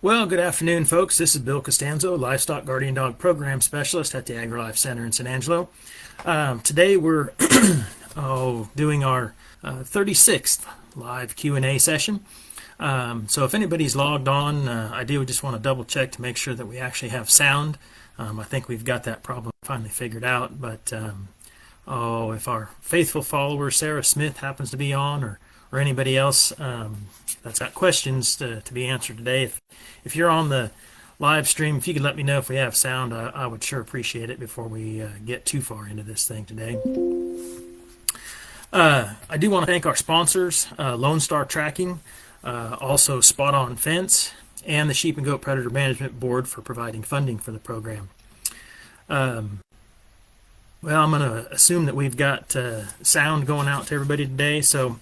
Well, good afternoon, folks. This is Bill Costanzo, Livestock Guardian Dog Program Specialist at the AgriLife Center in San Angelo. Today we're doing our 36th live Q&A session. So if anybody's logged on, I do just want to double check to make sure that we actually have sound. I think we've got that problem finally figured out, but if our faithful follower Sarah Smith happens to be on, or anybody else that's got questions to be answered today, if you're on the live stream, if you could let me know if we have sound, I would sure appreciate it before we get too far into this thing today. I do want to thank our sponsors, Lone Star Tracking, also Spot On Fence, and the Sheep and Goat Predator Management Board for providing funding for the program. Well, I'm going to assume that we've got sound going out to everybody today. So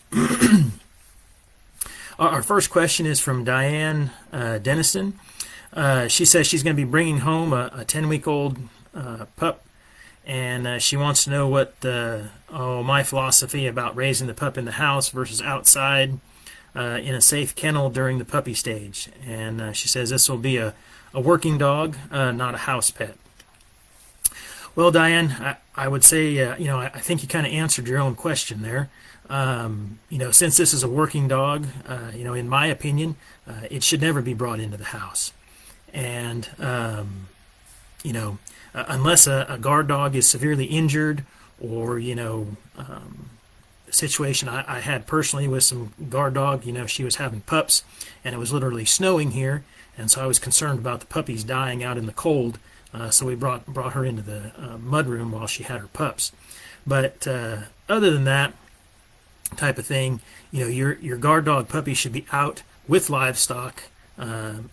our first question is from Diane Denniston. She says she's going to be bringing home a 10-week-old pup, and she wants to know what my philosophy about raising the pup in the house versus outside in a safe kennel during the puppy stage. And she says this will be a working dog, not a house pet. Well, Diane, I would say, I think you kind of answered your own question there. Since this is a working dog, in my opinion, it should never be brought into the house. And, unless a guard dog is severely injured or, the situation I had personally with some guard dog, she was having pups and it was literally snowing here. And so I was concerned about the puppies dying out in the cold. So we brought her into the mud room while she had her pups. But other than that type of thing, your guard dog puppy should be out with livestock,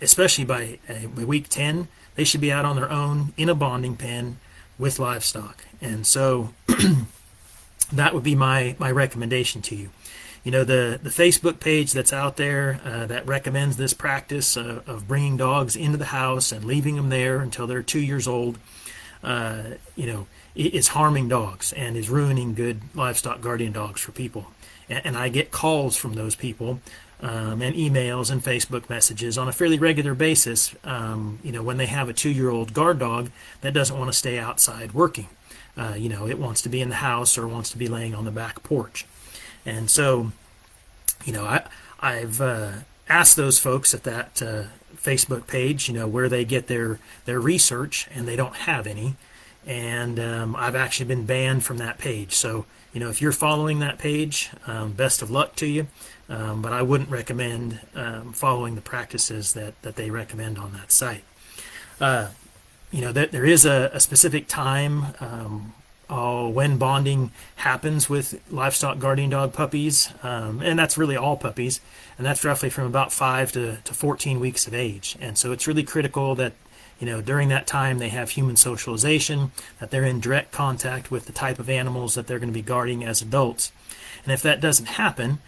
especially by week 10. They should be out on their own in a bonding pen with livestock. And so that would be my recommendation to you. The Facebook page that's out there that recommends this practice of bringing dogs into the house and leaving them there until they're 2 years old, is harming dogs and is ruining good livestock guardian dogs for people. And I get calls from those people and emails and Facebook messages on a fairly regular basis, when they have a 2-year-old guard dog that doesn't want to stay outside working. It wants to be in the house or wants to be laying on the back porch. And so, I've asked those folks at that Facebook page, where they get their research, and they don't have any. And I've actually been banned from that page. So, if you're following that page, best of luck to you. But I wouldn't recommend following the practices that they recommend on that site. There is a specific time when bonding happens with livestock guardian dog puppies, and that's really all puppies, and that's roughly from about 5 to 14 weeks of age. And so it's really critical that during that time they have human socialization, that they're in direct contact with the type of animals that they're going to be guarding as adults. And if that doesn't happen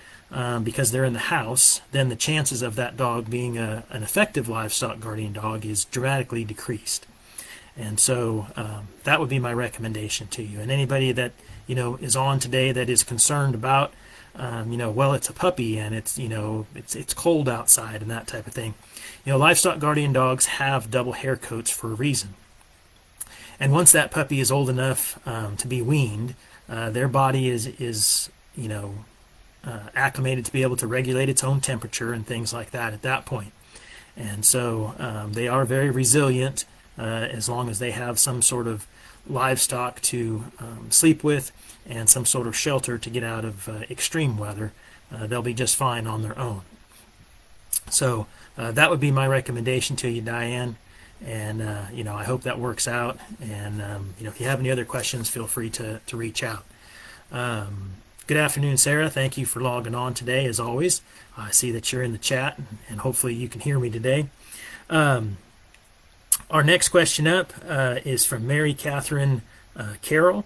because they're in the house, then the chances of that dog being an effective livestock guardian dog is dramatically decreased. And so that would be my recommendation to you. And anybody that is on today that is concerned about, it's a puppy and it's cold outside and that type of thing. Livestock guardian dogs have double hair coats for a reason. And once that puppy is old enough to be weaned, their body is acclimated to be able to regulate its own temperature and things like that at that point. And so they are very resilient. As long as they have some sort of livestock to sleep with and some sort of shelter to get out of extreme weather, they'll be just fine on their own. So that would be my recommendation to you, Diane. And, I hope that works out. And, if you have any other questions, feel free to reach out. Good afternoon, Sarah. Thank you for logging on today, as always. I see that you're in the chat, and hopefully you can hear me today. Our next question up is from Mary Catherine Carroll.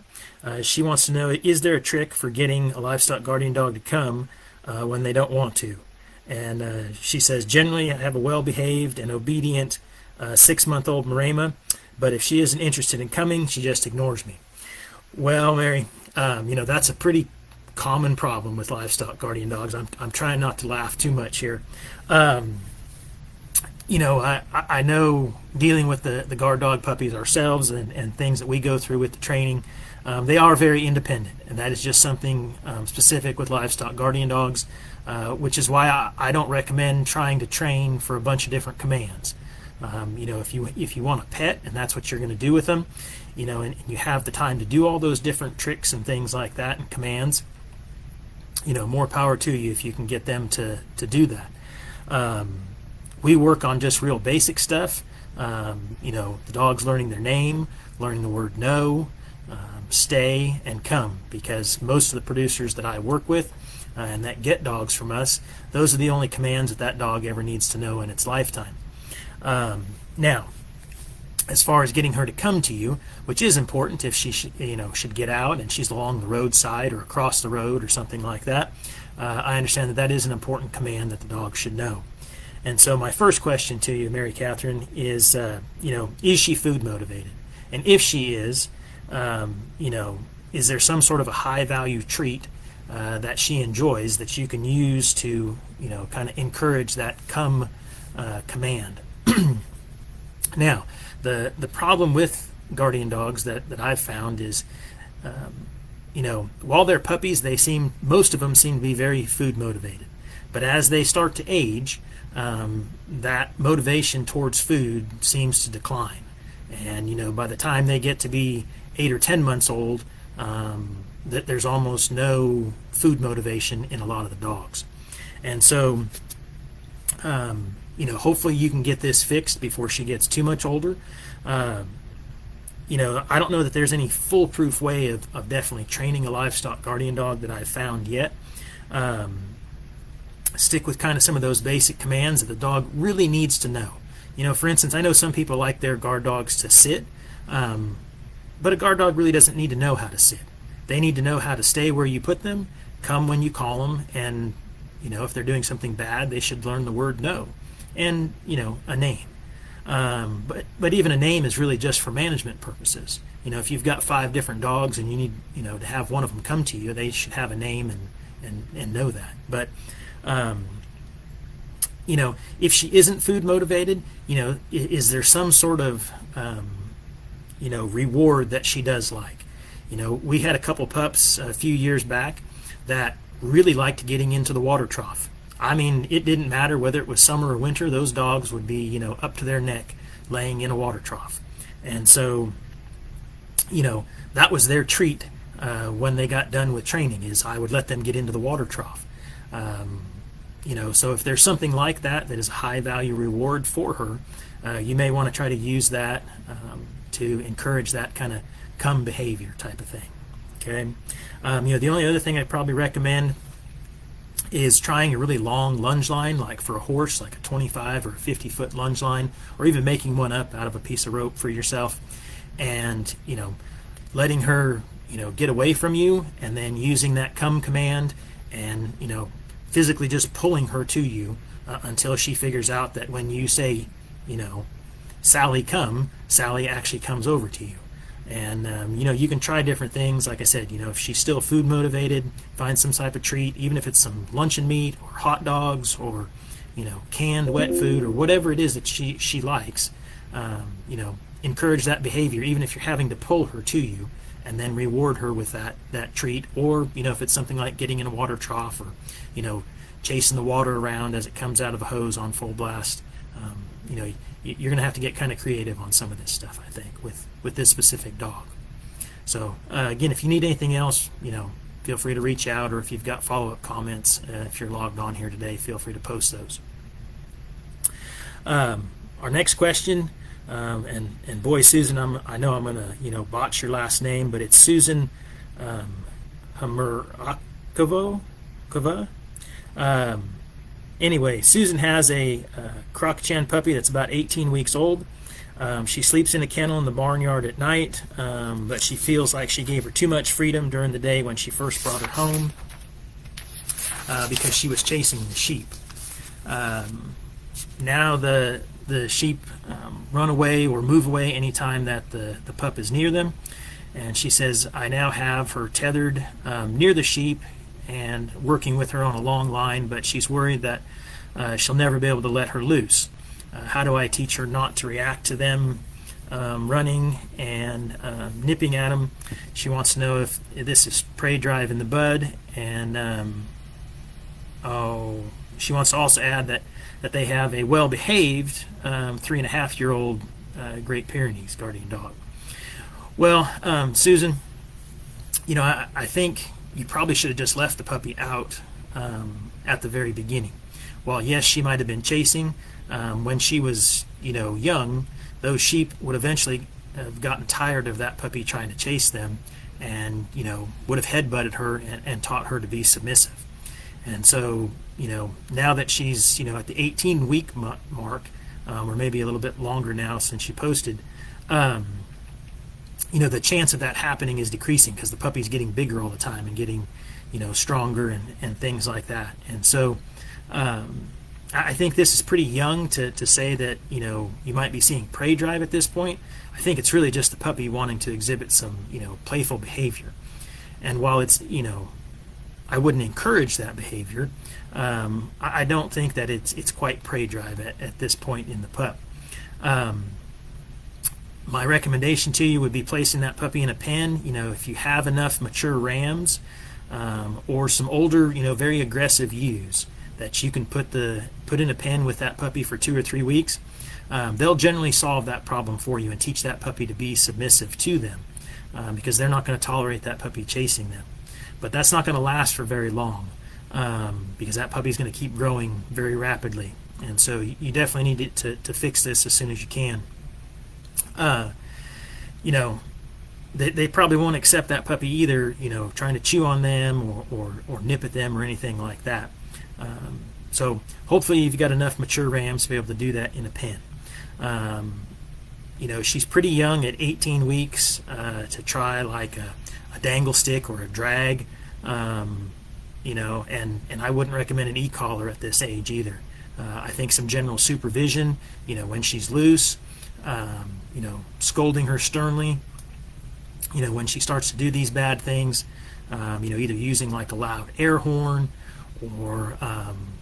She wants to know, is there a trick for getting a livestock guardian dog to come when they don't want to? And she says, generally I have a well-behaved and obedient 6-month-old Maremma, but if she isn't interested in coming, she just ignores me. Well, Mary, that's a pretty common problem with livestock guardian dogs. I'm trying not to laugh too much here. I know dealing with the guard dog puppies ourselves and things that we go through with the training, they are very independent, and that is just something specific with livestock guardian dogs, which is why I don't recommend trying to train for a bunch of different commands. If you want a pet and that's what you're going to do with them, and you have the time to do all those different tricks and things like that and commands, more power to you if you can get them to do that. We work on just real basic stuff. The dog's learning their name, learning the word no, stay, and come, because most of the producers that I work with and that get dogs from us, those are the only commands that dog ever needs to know in its lifetime. Now, as far as getting her to come to you, which is important if she should get out and she's along the roadside or across the road or something like that, I understand that is an important command that the dog should know. And so my first question to you, Mary Catherine, is she food motivated? And if she is, is there some sort of a high value treat that she enjoys that you can use to kind of encourage that come command? Now, the problem with guardian dogs that I've found is, while they're puppies, most of them seem to be very food motivated. But as they start to age, that motivation towards food seems to decline. And by the time they get to be 8 or 10 months old, that there's almost no food motivation in a lot of the dogs. And so hopefully you can get this fixed before she gets too much older. I don't know that there's any foolproof way of definitely training a livestock guardian dog that I've found yet. Stick with kind of some of those basic commands that the dog really needs to know. For instance, I know some people like their guard dogs to sit, but a guard dog really doesn't need to know how to sit. They need to know how to stay where you put them, come when you call them, and if they're doing something bad, they should learn the word no, and a name. But even a name is really just for management purposes. If you've got 5 different dogs and you need to have one of them come to you, they should have a name and know that. But if she isn't food motivated, is there some sort of reward that she does like? We had a couple pups a few years back that really liked getting into the water trough. I mean, it didn't matter whether it was summer or winter, those dogs would be, up to their neck laying in a water trough. And so, that was their treat when they got done with training, is I would let them get into the water trough. So if there's something like that is a high value reward for her, you may want to try to use that to encourage that kind of come behavior type of thing. Okay. The only other thing I'd probably recommend is trying a really long lunge line, like for a horse, like a 25 or 50-foot lunge line, or even making one up out of a piece of rope for yourself, and letting her get away from you, and then using that come command and physically just pulling her to you until she figures out that when you say Sally come, Sally actually comes over to you. And you can try different things. Like I said, if she's still food motivated, find some type of treat, even if it's some luncheon meat or hot dogs or canned wet food or whatever it is that she likes. Encourage that behavior, even if you're having to pull her to you, and then reward her with that treat. Or if it's something like getting in a water trough, or chasing the water around as it comes out of a hose on full blast. You're going to have to get kind of creative on some of this stuff, I think, with this specific dog. So again, if you need anything else, feel free to reach out, or if you've got follow-up comments, if you're logged on here today, feel free to post those. Our next question, and boy, Susan, I know I'm going to botch your last name, but it's Susan Hamurakova. Anyway, Susan has a Croc-Chan puppy that's about 18 weeks old. She sleeps in a kennel in the barnyard at night, but she feels like she gave her too much freedom during the day when she first brought her home because she was chasing the sheep. Now the sheep run away or move away anytime that the pup is near them. And she says, I now have her tethered near the sheep and working with her on a long line, but she's worried that she'll never be able to let her loose. How do I teach her not to react to them running and nipping at them? She wants to know if this is prey drive in the bud, and she wants to also add that they have a well-behaved 3.5-year-old Great Pyrenees guardian dog. Well, Susan, I think you probably should have just left the puppy out at the very beginning. While yes, she might have been chasing, when she was young, those sheep would eventually have gotten tired of that puppy trying to chase them, and would have headbutted her and taught her to be submissive. And so now that she's at the 18-week mark, or maybe a little bit longer now since she posted, the chance of that happening is decreasing because the puppy's getting bigger all the time and getting stronger and things like that. And so I think this is pretty young to say that you might be seeing prey drive at this point. I think it's really just the puppy wanting to exhibit some playful behavior. And while it's I wouldn't encourage that behavior, I don't think that it's quite prey drive at this point in the pup. My recommendation to you would be placing that puppy in a pen. If you have enough mature rams or some older, very aggressive ewes that you can put in a pen with that puppy for 2 or 3 weeks, they'll generally solve that problem for you and teach that puppy to be submissive to them, because they're not going to tolerate that puppy chasing them. But that's not going to last for very long, because that puppy's going to keep growing very rapidly. And so you definitely need to fix this as soon as you can. They probably won't accept that puppy either, trying to chew on them or nip at them or anything like that. So hopefully you've got enough mature rams to be able to do that in a pen. She's pretty young at 18 weeks to try like a dangle stick or a drag, and I wouldn't recommend an e-collar at this age either. I think some general supervision, when she's loose, scolding her sternly, when she starts to do these bad things, either using like a loud air horn, or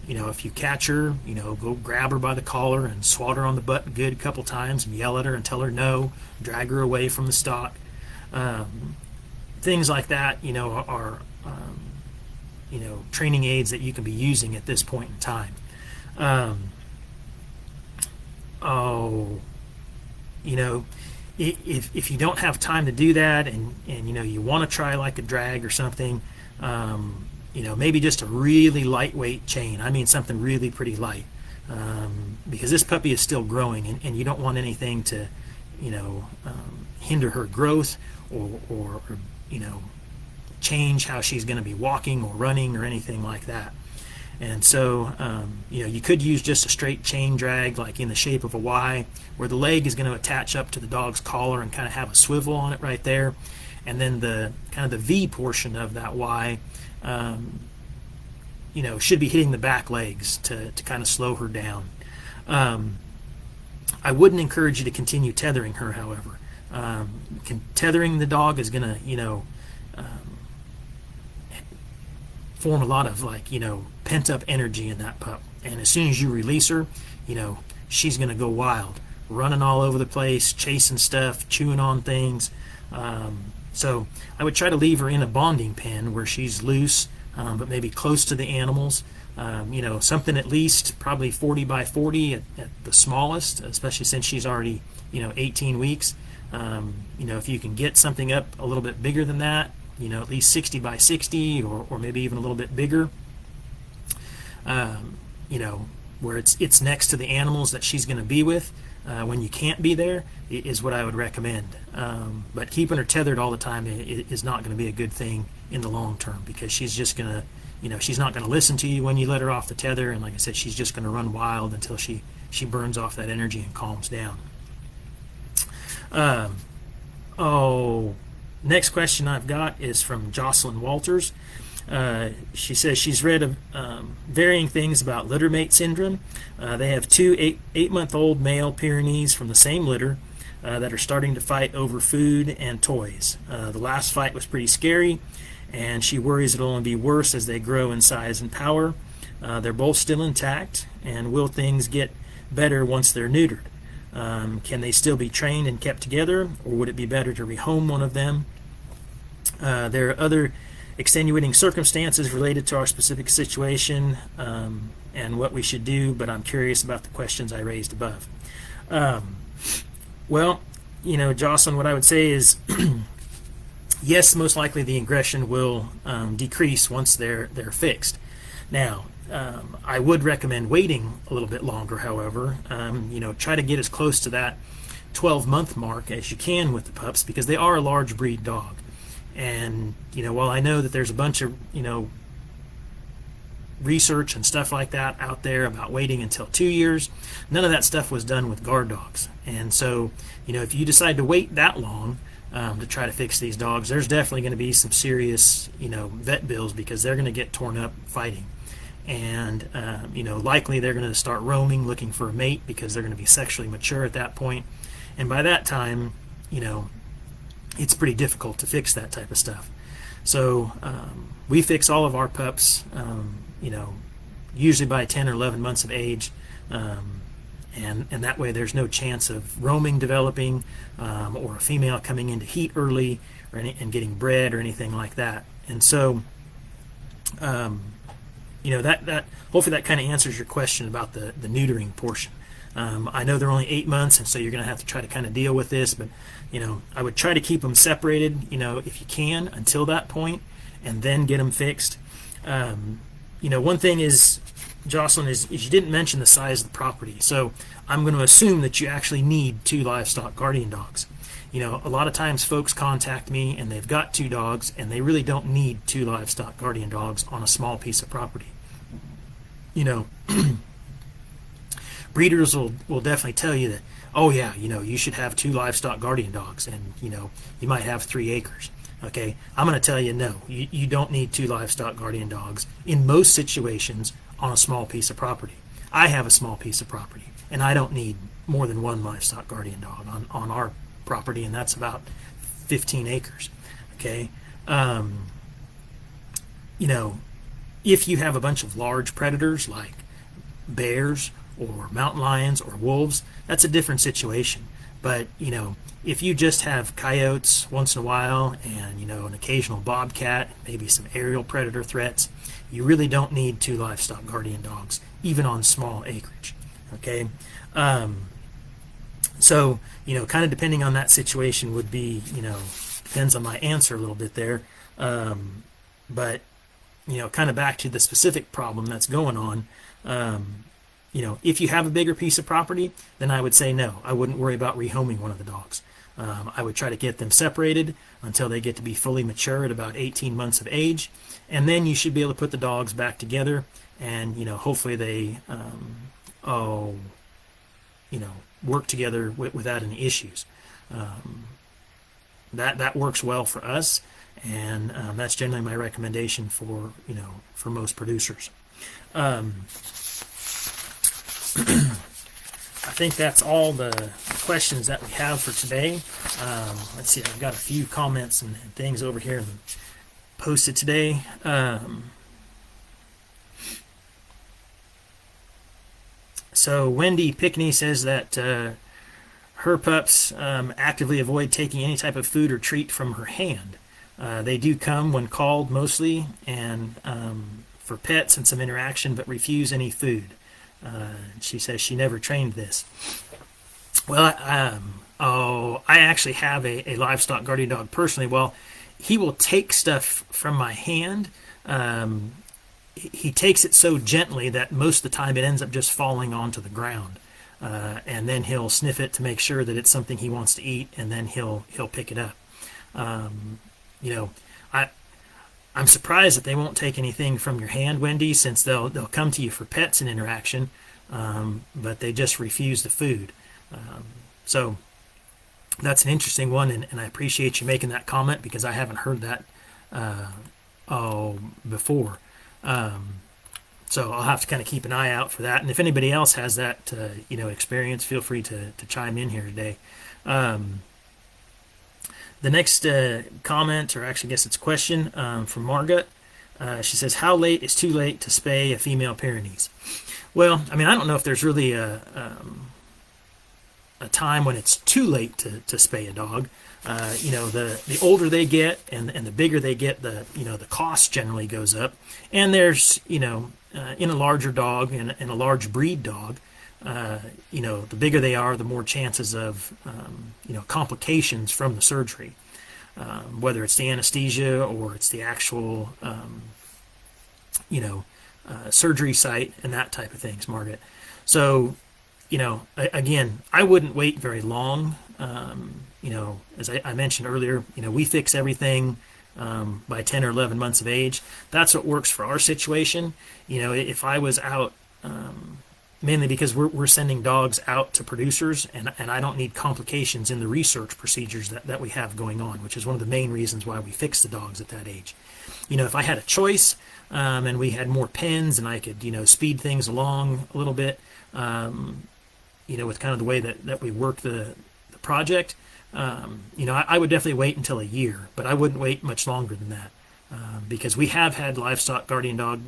if you catch her, go grab her by the collar and swat her on the butt good a couple times and yell at her and tell her no, drag her away from the stock. Things like that, are training aids that you can be using at this point in time. If you don't have time to do that, and you want to try like a drag or something, maybe just a really lightweight chain. I mean something really pretty light, because this puppy is still growing, and you don't want anything to hinder her growth or change how she's going to be walking or running or anything like that. And so you could use just a straight chain drag, like in the shape of a Y, where the leg is going to attach up to the dog's collar and kind of have a swivel on it right there, and then the V portion of that Y should be hitting the back legs to kind of slow her down. I wouldn't encourage you to continue tethering her, however. Tethering the dog is going to form a lot of pent up energy in that pup, and as soon as you release her, she's going to go wild, running all over the place, chasing stuff, chewing on things. So I would try to leave her in a bonding pen where she's loose, but maybe close to the animals. Something at least probably 40 by 40 at the smallest, especially since she's already 18 weeks. If you can get something up a little bit bigger than that, at least 60 by 60 or maybe even a little bit bigger, where it's next to the animals that she's going to be with when you can't be there, is what I would recommend. But keeping her tethered all the time is not going to be a good thing in the long term, because she's just going to, she's not going to listen to you when you let her off the tether, and like I said, she's just going to run wild until she burns off that energy and calms down. Next question I've got is from Jocelyn Walters. She says she's read of varying things about littermate syndrome. They have two 8-month-old male Pyrenees from the same litter that are starting to fight over food and toys. The last fight was pretty scary, and she worries it'll only be worse as they grow in size and power. They're both still intact, and will things get better once they're neutered? Can they still be trained and kept together, or would it be better to rehome one of them? There are other extenuating circumstances related to our specific situation and what we should do, but I'm curious about the questions I raised above. Well, Jocelyn, what I would say is yes, most likely the ingression will decrease once they're fixed. Now, I would recommend waiting a little bit longer, however. Try to get as close to that 12-month mark as you can with the pups, because they are a large breed dog. And, while I know that there's a bunch of, research and stuff like that out there about waiting until 2 years, none of that stuff was done with guard dogs. And so, if you decide to wait that long to try to fix these dogs, there's definitely going to be some serious, vet bills, because they're going to get torn up fighting. And, likely they're going to start roaming looking for a mate, because they're going to be sexually mature at that point. And by that time, it's pretty difficult to fix that type of stuff. So we fix all of our pups, usually by 10 or 11 months of age, and that way there's no chance of roaming developing, or a female coming into heat early, and getting bred or anything like that. And so, that hopefully that kind of answers your question about the neutering portion. I know they're only 8 months, and so you're going to have to try to kind of deal with this, but I would try to keep them separated, if you can, until that point, and then get them fixed. One thing is, Jocelyn, is you didn't mention the size of the property, so I'm going to assume that you actually need 2 livestock guardian dogs. A lot of times folks contact me and they've got 2 dogs, and they really don't need 2 livestock guardian dogs on a small piece of property. Breeders will definitely tell you that, oh yeah, you should have 2 livestock guardian dogs, and you might have 3 acres. Okay, I'm going to tell you, no, you don't need 2 livestock guardian dogs in most situations on a small piece of property. I have a small piece of property, and I don't need more than 1 livestock guardian dog on our property, and that's about 15 acres. Okay, if you have a bunch of large predators like bears or mountain lions or wolves, that's a different situation. But if you just have coyotes once in a while, and an occasional bobcat, maybe some aerial predator threats, you really don't need 2 livestock guardian dogs, even on small acreage. Okay, so kind of depending on that situation would be, depends on my answer a little bit there. But kind of back to the specific problem that's going on. If you have a bigger piece of property, then I would say no. I wouldn't worry about rehoming one of the dogs. I would try to get them separated until they get to be fully mature at about 18 months of age, and then you should be able to put the dogs back together, and hopefully they work together without any issues. That works well for us, and that's generally my recommendation for most producers. I think that's all the questions that we have for today. Let's see, I've got a few comments and things over here posted today. So Wendy Pickney says that her pups actively avoid taking any type of food or treat from her hand. They do come when called mostly, and for pets and some interaction, but refuse any food. She says she never trained this. Well, I actually have a livestock guardian dog personally. Well, he will take stuff from my hand. He takes it so gently that most of the time it ends up just falling onto the ground. And then he'll sniff it to make sure that it's something he wants to eat, and then he'll pick it up. I'm surprised that they won't take anything from your hand, Wendy, since they'll come to you for pets and interaction, but they just refuse the food. So that's an interesting one, and I appreciate you making that comment, because I haven't heard that before. So I'll have to kind of keep an eye out for that. And if anybody else has that experience, feel free to chime in here today. The next comment, or actually I guess it's question, from Margaret. She says, how late is too late to spay a female Pyrenees? Well, I mean, I don't know if there's really a time when it's too late to spay a dog. The older they get and the bigger they get, the cost generally goes up. And there's, in a larger dog and a large breed dog, the bigger they are, the more chances of, complications from the surgery, whether it's the anesthesia or it's the actual, surgery site and that type of things, Margaret. So, again, I wouldn't wait very long. As I mentioned earlier, we fix everything by 10 or 11 months of age. That's what works for our situation. If I was out, mainly because we're sending dogs out to producers, and I don't need complications in the research procedures that we have going on, which is one of the main reasons why we fix the dogs at that age. If I had a choice and we had more pens and I could, speed things along a little bit, with kind of the way that we work the project, I would definitely wait until a year, but I wouldn't wait much longer than that, because we have had livestock guardian dog,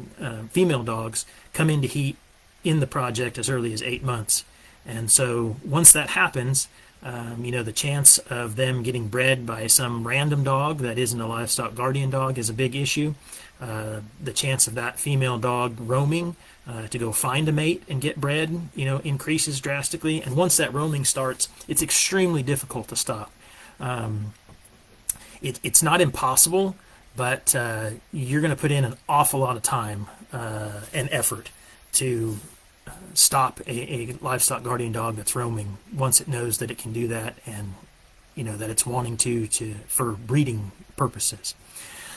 female dogs, come into heat in the project as early as 8 months. And so once that happens, the chance of them getting bred by some random dog that isn't a livestock guardian dog is a big issue. The chance of that female dog roaming to go find a mate and get bred, increases drastically. And once that roaming starts, it's extremely difficult to stop. It's not impossible, but you're going to put in an awful lot of time and effort to stop a livestock guardian dog that's roaming once it knows that it can do that, and that it's wanting to for breeding purposes.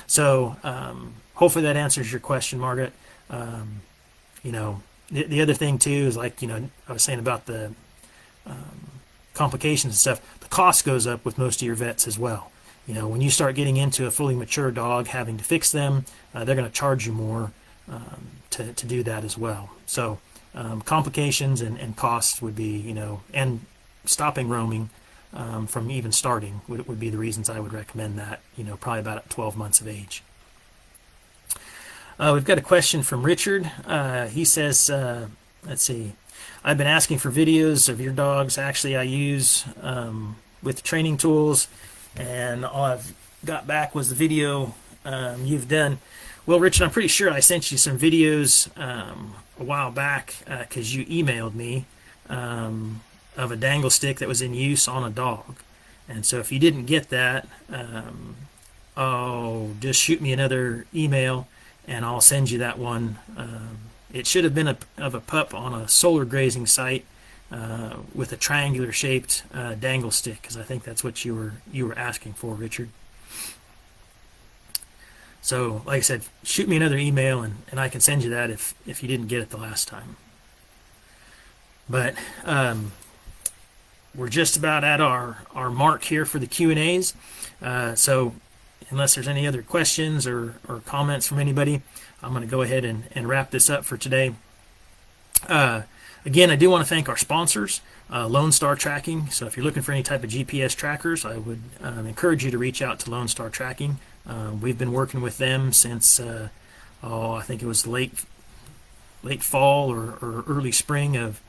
So hopefully that answers your question, Margaret. The other thing too is, like, I was saying about the complications and stuff, the cost goes up with most of your vets as well. When you start getting into a fully mature dog, having to fix them, they're going to charge you more to do that as well. So complications and costs would be, and stopping roaming from even starting would be the reasons I would recommend that, probably about 12 months of age. We've got a question from Richard. He says, let's see, I've been asking for videos of your dogs. Actually, I use with training tools, and all I've got back was the video you've done. Well, Richard, I'm pretty sure I sent you some videos a while back because you emailed me of a dangle stick that was in use on a dog. And so if you didn't get that, just shoot me another email and I'll send you that one. It should have been of a pup on a solar grazing site with a triangular shaped dangle stick, because I think that's what you were asking for, Richard. So, like I said, shoot me another email and I can send you that if you didn't get it the last time. But we're just about at our mark here for the Q&As. So unless there's any other questions or comments from anybody, I'm going to go ahead and wrap this up for today. Again, I do want to thank our sponsors, Lone Star Tracking. So if you're looking for any type of GPS trackers, I would encourage you to reach out to Lone Star Tracking. We've been working with them since, I think it was late fall or early spring of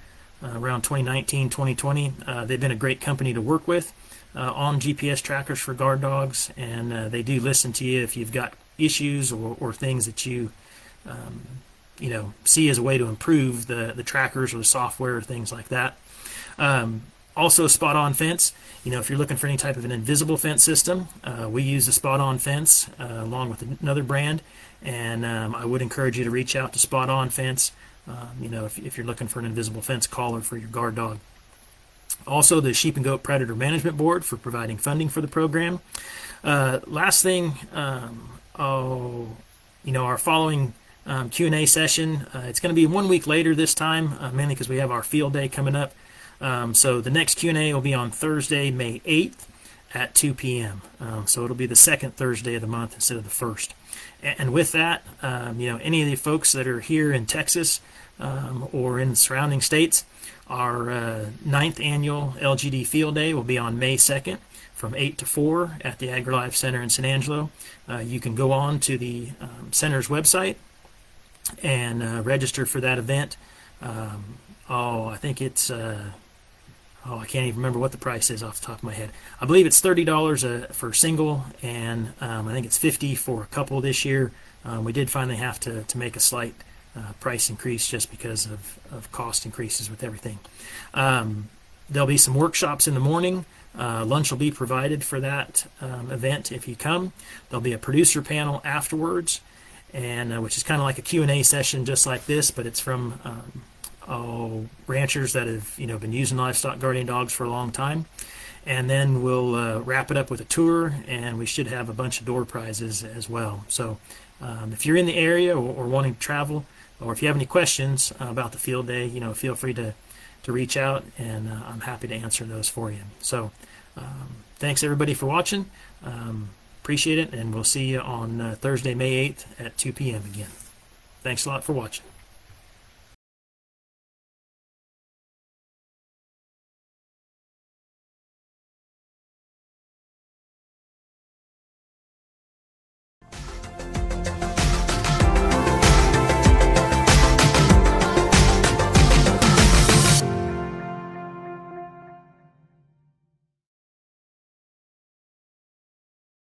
around 2019, 2020. They've been a great company to work with on GPS trackers for guard dogs, and they do listen to you if you've got issues or things that you see as a way to improve the trackers or the software or things like that. Also, Spot On Fence. If you're looking for any type of an invisible fence system, we use the Spot On Fence along with another brand, and I would encourage you to reach out to Spot On Fence. If you're looking for an invisible fence collar for your guard dog. Also, the Sheep and Goat Predator Management Board for providing funding for the program. Last thing, our following Q&A session, it's going to be 1 week later this time, mainly because we have our field day coming up. So the next Q&A will be on Thursday, May 8th at 2 p.m. So it'll be the second Thursday of the month instead of the first. And with that, any of the folks that are here in Texas or in the surrounding states, our 9th annual LGD Field Day will be on May 2nd from 8 to 4 at the AgriLife Center in San Angelo. You can go on to the center's website and register for that event. I think it's I can't even remember what the price is off the top of my head. I believe it's $30 for single, and I think it's $50 for a couple this year. We did finally have to make a slight price increase just because of cost increases with everything. There'll be some workshops in the morning. Lunch will be provided for that event if you come. There'll be a producer panel afterwards, and which is kind of like a Q&A session just like this, but it's from ranchers that have been using livestock guardian dogs for a long time. And then we'll wrap it up with a tour, and we should have a bunch of door prizes as well. So if you're in the area or wanting to travel, or if you have any questions about the field day, feel free to reach out, and I'm happy to answer those for you. So thanks everybody for watching. Appreciate it, and we'll see you on Thursday, May 8th at 2 p.m. again. Thanks a lot for watching.